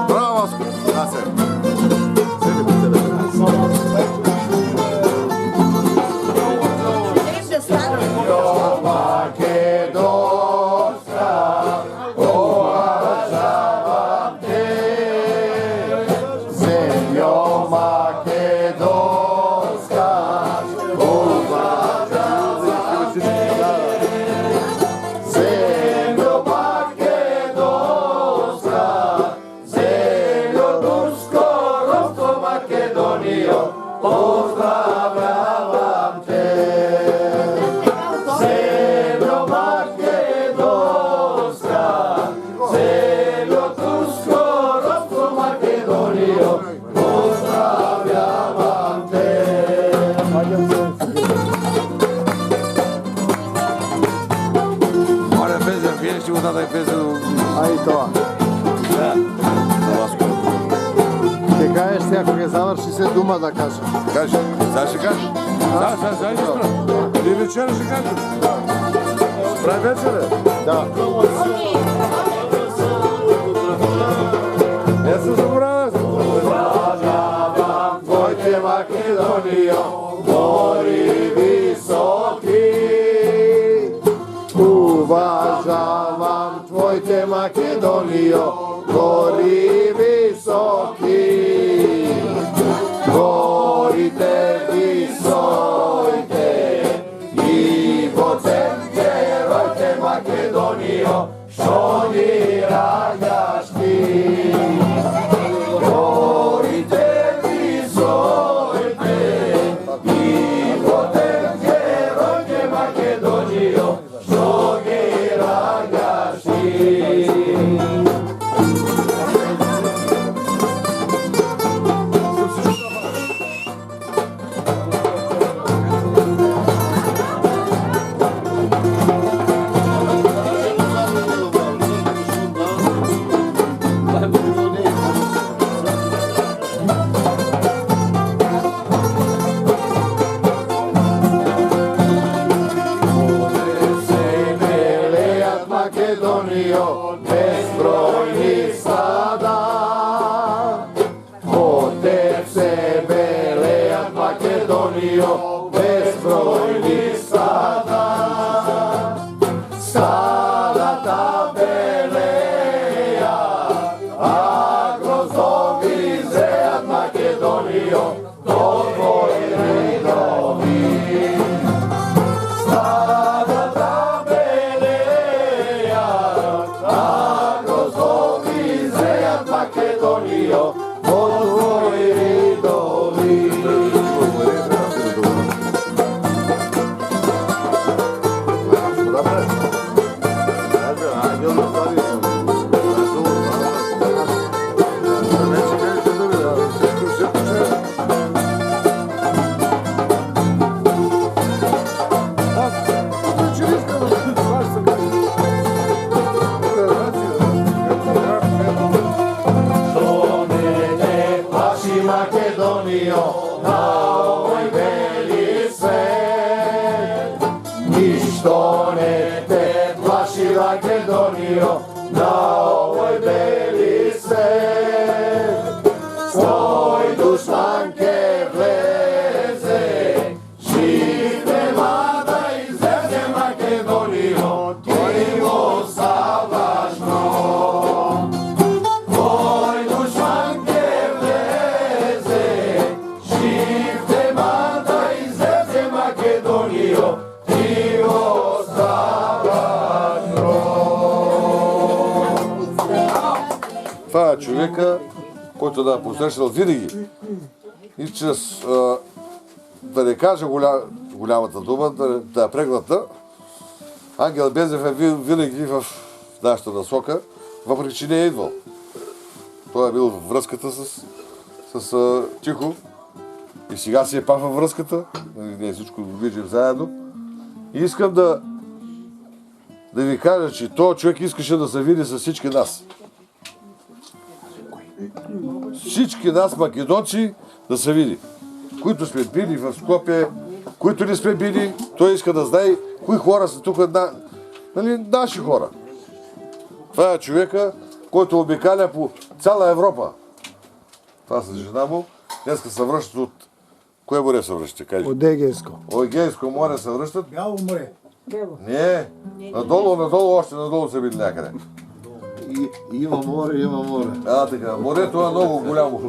Браво, Васко! Да, се. Ай тоа. Ќе кажеш сега кога заврши се дума да кажеш. Кажи, сега ще кажеш? Сега изпра. И вечера ще кажеш. Прави вечера? Да. Не се забравя. Поздравявам твоите Македонио, гори високи. Уважавам твоите Македонио, гори високи. Горите висоите и воцемте ройте Македонио, што ни раѓаш ти. Горите висоите и воцемте ройте Македонио, што ги раѓаш ти. Македонио, безбројни сада, од теб се белеат Македонио, безбројни сада. Стадата белеа, а грозови зреат Македонио, до твои редови. Македонио, од твои ридови. Македонио, на овој бели свет. Ништо не те плаши, Македонио, на овој бели свет. Свој душман ке влезе, жив нема да излезе Македонио, ти го саважно. Това е човека, който да посрещал винаги. И чрез, да не кажа голямата дума, да я прегната, Ангел Безев е винаги в нашата насока, въпреки че не е идвал. Той е бил в връзката с Тихо и сега си е пак във връзката. Ние всичко виждам заедно. И искам да ви кажа, че този човек искаше да се види с всички нас. Всички нас, македонци, да се види. Които сме били в Скопие, които не сме били, той иска да знае кои хора са тук, наши хора. Това е човека, който обикаля по цяла Европа. Това са жена му. Днеска се връщат от... Кое море се връщате, кажи? От Егейско. От Егейско море се връщат. Бяло море. Не, надолу, още надолу са били някъде. Има море. Така, морето е много голямо.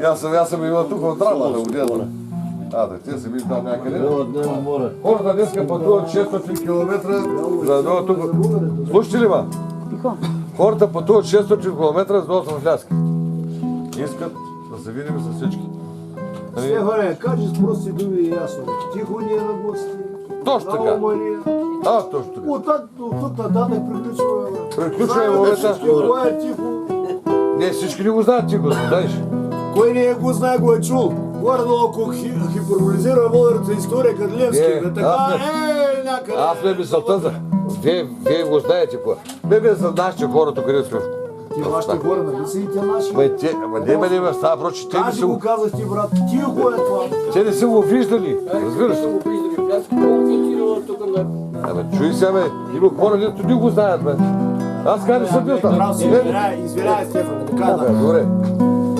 Аз съм имал тук от драма на годината. Те са били там някъде. Хората днеска пътуват 600 км за да дойдат тук. Слушате ли, ма? Хората пътуват 600 км за да дойдат в Ляска. Искат да се видим с всички. Стефане, кажи с прости думи и ясно. Тихо ни е на гости. Точно така. Браво, Мария. Точно така. От нататък приключваме. Приключваме Знаем момента. всички, кой е тихо. Не, всички не го знаят, ти го знаеш. Кой не го знае, го е чул. Горе-долу, ако хиперболизира българата история, като Левски, някъде. Аз ме мисълта за... Вие го знаете какво. Бе за нашите хора тук, където сме. Ти вашите хора, нали са и те наши? Не, става проче, те не Кажи са го казах ти, брат. Тихо е това. Те не са го виждали, разбира се. Чуй се, има хора, дето не го знаят, бе. Аз кажа, не съм бил там. Извинявай, Стефан, така да. Добре.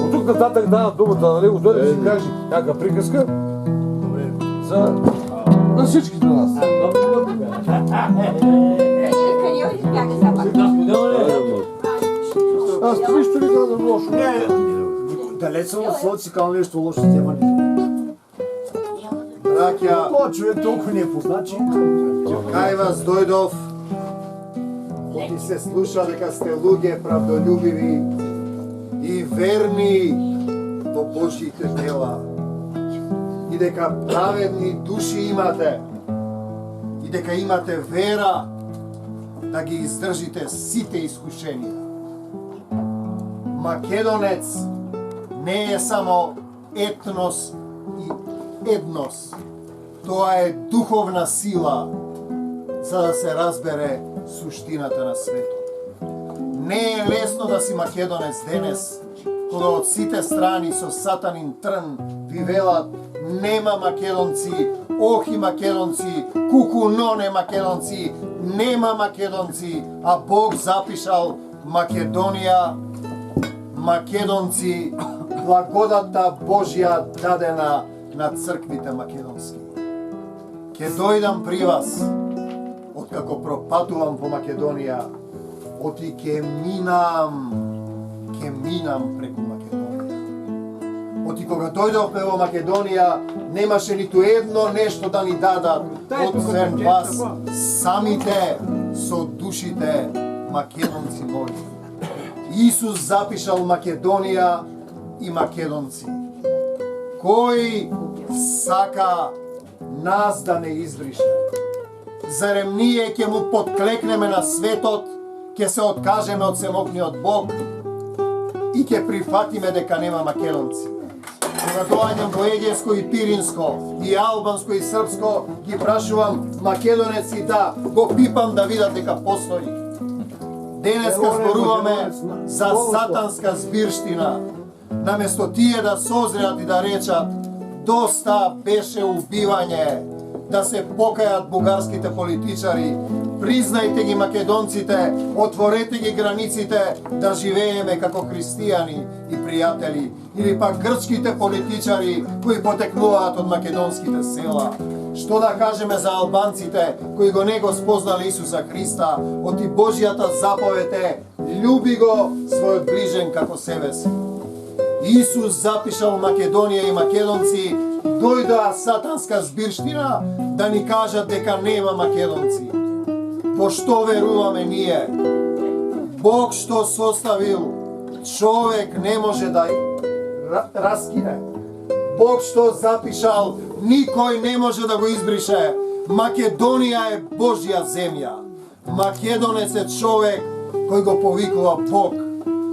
От тук нататък давам думата на него, той да си каже някаква приказка на всичките нас. Аз нищо не казвам лошо. Не, далеч съм от своето си казал нещо лошо, Стефан. Браќа, Това човек толкова не е познат, че... кај вас дојдов и се слуша дека сте луѓе правдолюбиви и верни во Божјите дела и дека праведни души имате и дека имате вера да ги издржите сите искушенија. Македонец не е само етнос и еднос. Тоа е духовна сила за да се разбере суштината на светот. Не е лесно да си македонец денес, кога од сите страни со сатанин трн ви велат нема македонци, охи македонци, кукуноне македонци, нема македонци, а Бог запишал Македонија, македонци, благодата Божја дадена на црквите македонски. Ке дојдам при вас, откако пропатувам по Македонија, оти ке минам преку Македонија. Оти кога дојдовме во Македонија, немаше ниту едно нешто да ни дадат, освен вас, самите со душите македонци мои. Исус запишал Македонија и македонци. Кој сака нас да не избрише? Зарем ние ќе му подклекнеме на светот, ќе се откажеме од семокниот Бог и ќе прифатиме дека нема македонци? Кога доаѓам во Егејско и Пиринско, и Албанско и Српско, ги прашувам македонеци да го пипам да видат дека постои. Денеска зборуваме за сатанска збирштина. Наместо тие да созреат и да речат доста беше убивање, да се покајат бугарските политичари, признајте ги македонците, отворете ги границите, да живееме како христијани и пријатели, или пак грчките политичари кои потекнуваат од македонските села. Што да кажеме за албанците кои го не го спознале Исуса Христа, оти Божјата заповед е љуби го својот ближен како себе си. Исус запишал Македонија и македонци, дојдоа сатанска збирштина да ни кажат дека нема македонци. Во што веруваме ние? Бог што составил, човек не може да раскине. Бог што запишал, никој не може да го избрише. Македонија е Божја земја. Македонец е човек кој го повикува Бог.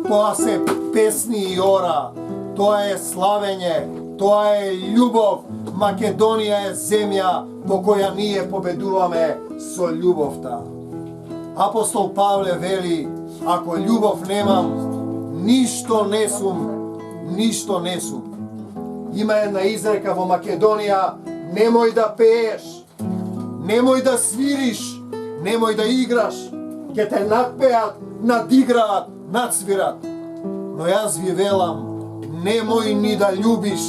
Тоа се песни и ора, тоа е славење, тоа е љубов. Македонија е земја во која ние победуваме со љубовта. Апостол Павле вели, ако љубов немам, ништо не сум. Има една изрека во Македонија, немој да пееш, немој да свириш, немој да играш, ќе те надпеат, надиграат, надсвират. Но јас ви велам, немој ни да љубиш,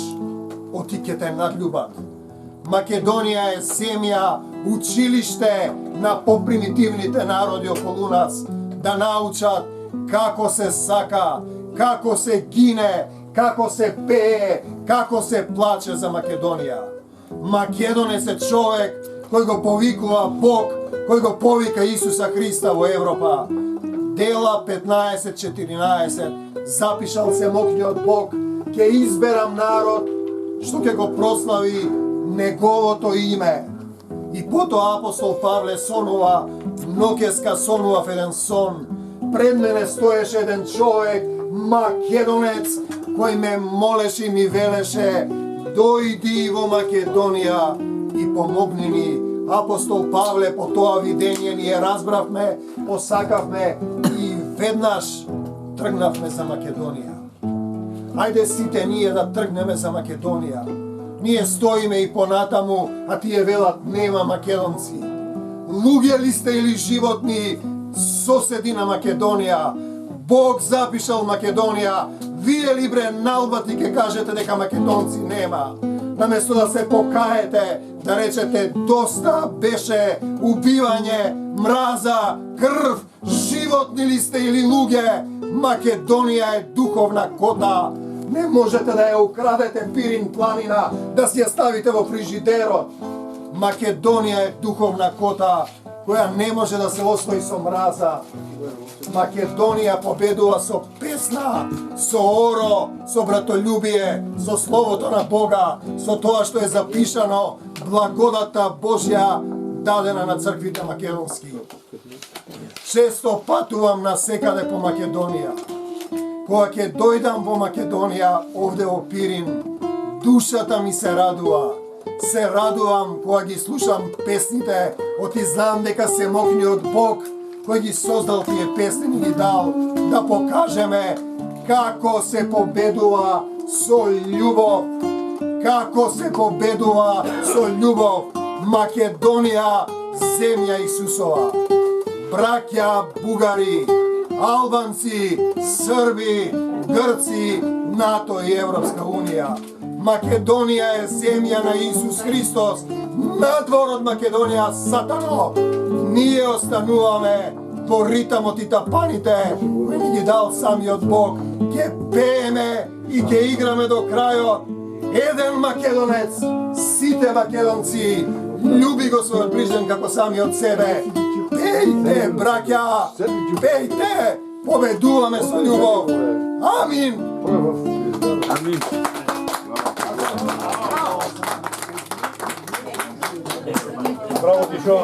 оти ќе те надљубат. Македонија е земја, училиште на попримитивните народи околу нас, да научат како се сака, како се гине, како се пее, како се плаче за Македонија. Македонец е човек кој го повикува Бог, кој го повика Исуса Христа во Европа. Дела 15:14 запишал се мокниот Бог, ќе изберам народ што ќе го прослави неговото име. И потоа апостол Павле сонува, ноќеска сонував еден сон. Пред мене стоеше еден човек, македонец, кој ме молеше и ми велеше: дојди во Македонија и помогни ни. Апостол Павле, по тоа видение ние разбравме, посакавме и веднаш тргнавме за Македонија. Ајде сите ние да тргнеме за Македонија. Ние стоиме и понатаму, а тие велат нема македонци. Луѓе ли сте или животни соседи на Македонија? Бог запишал Македонија. Вие ли бре налбати ке кажете дека македонци нема? Наместо да се покаете, да речете доста беше убивање, мраза, крв, животни ли сте или луѓе? Македонија е духовна кота. Не можете да ја украдете Пирин планина, да си ја ставите во фрижидерот. Македонија е духовна кота, која не може да се освои со мраза. Македонија победува со песна, со оро, со братолюбие, со словото на Бога, со тоа што е запишано, благодата Божја дадена на црквите македонски. Често патувам насекаде по Македонија. Кога ќе дојдам во Македонија, овде во Пирин, душата ми се радува. Се радувам кога ги слушам песните, оти знам дека се мокниот Бог кој ги создал тие песни ни ги дал, да покажеме како се победува со љубов. Како се победува со љубов. Македонија, земја Исусова. Браќа бугари, албанци, срби, грци, НАТО и Европска Унија. Македонија е земја на Исус Христос. Надвор од Македонија, сатано. Ние остануваме по ритамот и тапаните кои ни ги дал самиот Бог. Ке пееме и ке играме до крајот. Еден македонец, сите македонци, љуби го својот ближен како самиот себе. Пејте, браќа, пејте, победуваме со љубов. Амин. Амин. Браво, Тишо.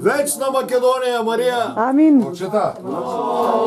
Вечна Македонија, Марија! Амин. Прочита. Oh